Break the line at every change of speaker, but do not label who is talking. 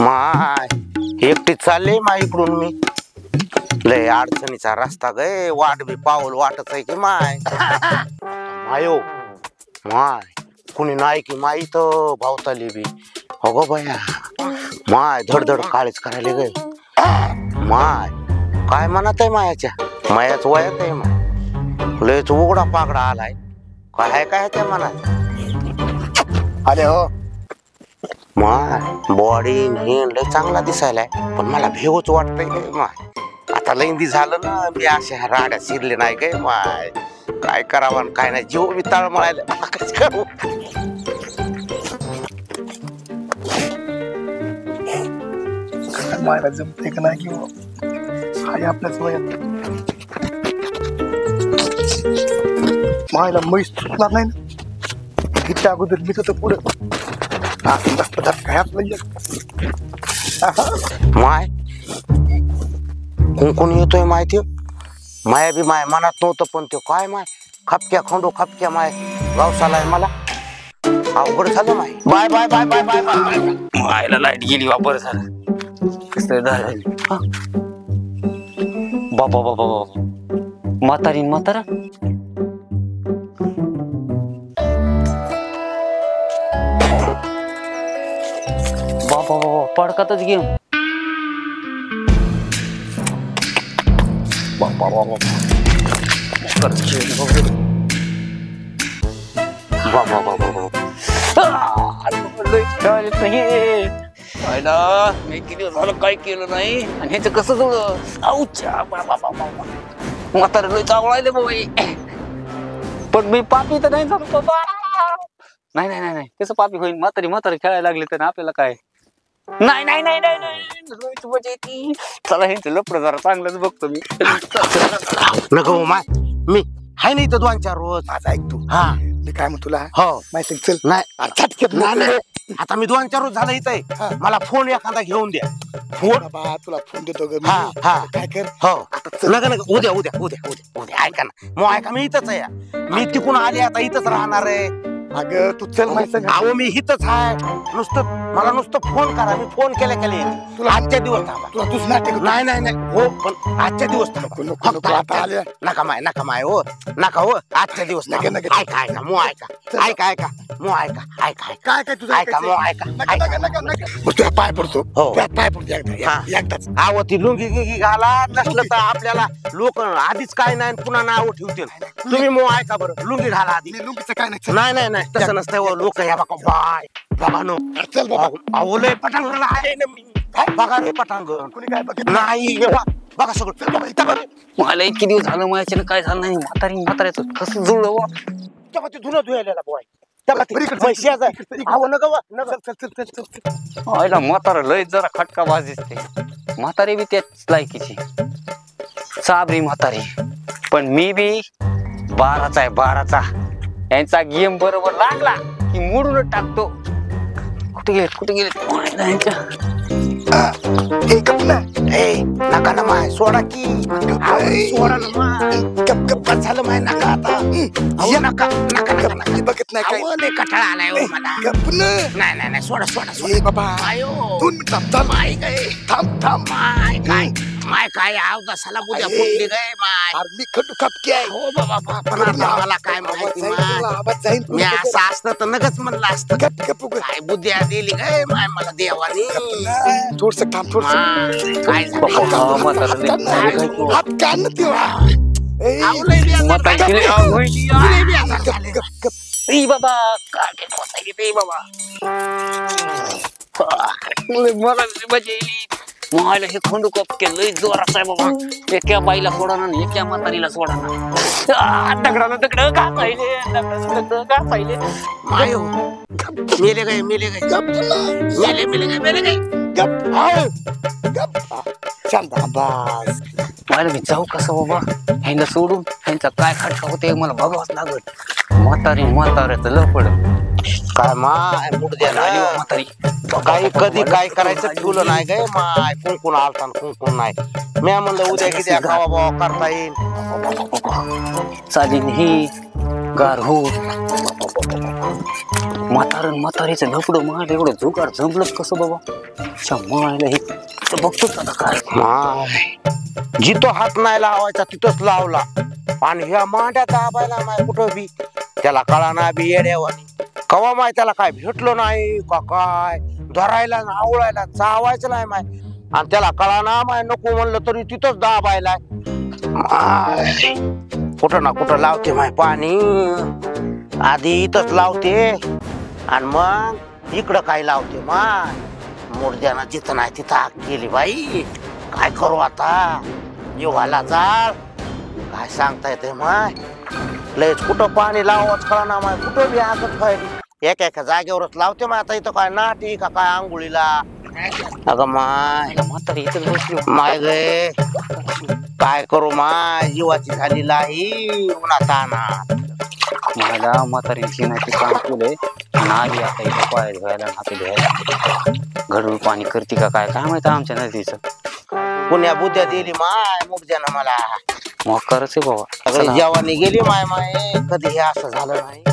माय एकटी चालले माय इकडून मी लय अडचणीचा रस्ता गे वाट बी पाऊल वाटच आहे की माय मायो माय कुणी नाही की माई तर भावताली बी अगो बया माय धडधड काळीच करायला गे माय काय म्हणत आहे मायाच्या मायाच वयात आहे माय लयच उघडा पागडा आलाय काय काय त्या मनात
अरे हो
माय बॉडी लय चांगला दिसायलाय पण मला भेवच वाटतंय गे माय आता लैंदी झालं ना मी अशा राड्या शिरले नाही गे माय काय करावं काय नाही जीव बी तळमळायला काय करू
मायला जमते का नाही किंवा हाय आपल्याच वयात मायला म्हैस सुटणार नाही ना तिच्या अगोदर मी तर पुढं काय आपलं
माय कोण येतोय माहिती माया बी माय मनात नव्हतं पण तो काय माय खपक्या खंडो खपक्या माय गावसाला मला अवघड झालं माय
बाय बाय बाय बाय बाय बाय मायला लाईट गेली वापर झालं कसं झालं बाबा बाबा बाबा म्हातारीन म्हातारा बाबा बाबा पडकातच घेऊ बाबा बाबा मी किती झालं काय केलं नाही आणि ह्याचं कसं जुळलं आऊच्या म्हातारे लय चावळायले बाबा पण मी पापी तर नाही झालो बाबा नाही नाही नाही कसं पापी होईल म्हातारी म्हातारी खेळायला लागले तर आपल्याला काय नाही नाही नाही नाही नाही मजा येते चला ह्यांचं लपड जरा चांगलंच बघतो मी
नको माय मी हाय नाही तर 2-4 रोज
माझा ऐक तू
हा
मी काय म्हणतो तुला
हो
माहिती चल
नाही
झटक्यात
नाही आता मी 2-4 रोज झालं इथं मला फोन एखादा घेऊन द्या फोन
बाबा तुला फोन देतो ग
हा हा
काय कर
हो नका नका उद्या उद्या उद्या उद्या उद्या ऐका ना मग ऐका मी इथंच आहे मी तिकून आले आता इथंच राहणार आहे
अगं तू चल माहिती
अहो मी इथंच आहे मला नुसतं फोन करा मी फोन केल्या तुला आजच्या दिवस थांबा
तुला तूच नाटक
नाही नाही नाही हो पण आजच्या दिवस थांबा फक्त
आता आले
नका माय हो नका हो आजच्या दिवस
नका, नका.
ऐका ऐका मो ऐका ऐका मो ऐका ऐका
काय काय तुझं
ऐका मो ऐका
तुझ्या पाय पडतो
हो.
तुझ्या पाय पडतो एकदाच
अहो ती लुंगी गिंगी घाला नसलं तर आपल्याला लोक आधीच काय नाही पुन्हा नाव ठेवतील तुम्ही मो ऐका बरं लुंगी घाला आधी
मी लुंगीचं काय नाही
नाही नाही नाही तसं नसतं लोक या बघा बाय बघा नो
चल बाबा
अहो लय पटांगण आहे ना मी बघा रे पटांगण
कुणी काय बघितलं
नाही बघा सगळं
मला इतके दिवस झालं माझ्यानं काय झालं नाही म्हाताऱ्याचं कसं जुळलं वा
तेव्हा ते धुणं धुयायला बोय
म्हातारा लय जरा खटका बाज दिसते म्हातारी बी त्याच लायकीची साबरी म्हातारी पण मी बी 12चा आहे 12चा यांचा गेम बरोबर लागला की मोडून टाकतो कुठे गेले
नका ना माय सोडा की सोडा ना माय गप झालं माय नका आता नका
बघत नाही काय
लय कटाळा आलाय हो मला
गप
नाही नाही सोडा
बाबा
आयो
2 मिनिट
माय काय
थांब
माय काय आव दसाला बुद्या फुटली गे माय
मी खटू खपकी आहे
हो बाबा पण मला काय माहिती माय मी असं असतं तर नगच म्हणलं असतं काय बुद्ध्या दिली गे माय मला देवानी
थोडस थांब थोडस
काय
हात कान तेव्हा
बाबा काय बसायली बाबा मला मजा येईल मायला हे खंडू कप केलं जोरात आहे बाबा एका बाईला सोडा ना एका म्हातारीला सोडा ना दगडाला दगड घासायले
मायो मेले गए
मला मी जाऊ कसं बाबा ह्यांना सोडून ह्यांचा काय खटका होते मला बघावंच लागत म्हाताऱ्याचं लपड
काय माय मुडद्या
आली हो
ना
म्हातारी.
काही कधी काय करायचं ठेवलं नाही गे माय कुंकुण आलता न कुंकुण नाही मी म्हणलं उद्या किती खावा बावा करता येईल
चालीन ही गार हो म्हातारीचं लपडं माल एवढं जुगार जमलं कसं बाबा मायला हे तर बघतोच आता काय
माय जिथं हात नाही लावायचा तिथंच लावला आणि ह्या मांड्या दाबायला माय कुठं बी त्याला कळा ना बी येड्यावानी कवा माय त्याला काय भेटलो नाही का काय धरायला न आवळायला चावायचं नाही माय आणि त्याला कळा ना माय नको म्हणलं तरी तिथंच दाबायलाय माय कुठं ना कुठं लावते माय पाणी आधी इथंच लावते आणि मग इकडं काय लावते माय मुर्द्यानं जिथं नाही तिथं आग केली बाई काय करू आता जीवाला जाळ काय सांगता येते माय लयच कुठं पाणी लावाच कळा ना माय कुठं बी आगच व्हायली एका जागेवरच लावते माय आता इथं काय नाटी का काय आंघोळीला अगं माय
म्हातारी इथं बसली
माय गे काय करू माय जीवाची झाली लाही उन्हात आणा
मला म्हातारीची नाही काम केलंय आणि आली आता इथं पाय धुवायला हात धुवायला घडूळ पाणी करते का काय काय माहिती आमच्या नदीचं
पुण्या बुद्ध्या दिली माय मुगद्यानं मला
मग करच आहे बाबा
जेवानी गेली माय माय कधी हे असं झालं नाही